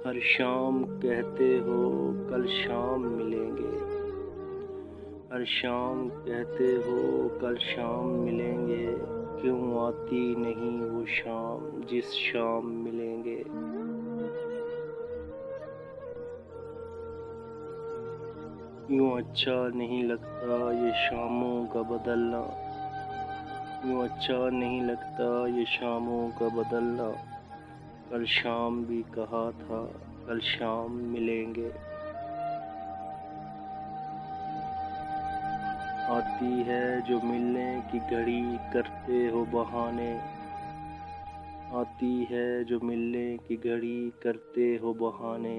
ہر شام کہتے ہو کل شام ملیں گے، ہر شام کہتے ہو کل شام ملیں گے، کیوں آتی نہیں وہ شام جس شام ملیں گے۔ یوں اچھا نہیں لگتا یہ شاموں کا بدلنا، یوں اچھا نہیں لگتا یہ شاموں کا بدلنا، کل شام بھی کہا تھا کل شام ملیں گے۔ آتی ہے جو ملنے کی گھڑی کرتے ہو بہانے، آتی ہے جو ملنے کی گھڑی کرتے ہو بہانے،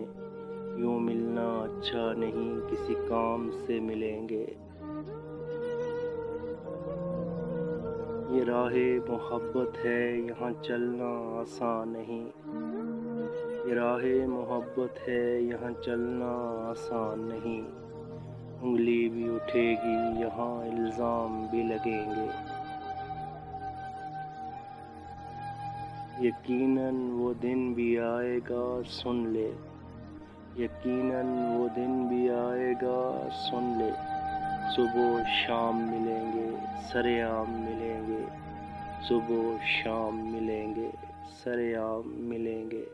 یوں ملنا اچھا نہیں کسی کام سے ملیں گے۔ یہ راہ محبت ہے یہاں چلنا آسان نہیں، یہ راہ محبت ہے یہاں چلنا آسان نہیں، انگلی بھی اٹھے گی یہاں الزام بھی لگیں گے۔ یقیناً وہ دن بھی آئے گا سن لے، یقیناً وہ دن بھی آئے گا سن لے، صبح و شام ملیں گے سرعام ملیں گے، صبح و شام ملیں گے سرعام ملیں گے۔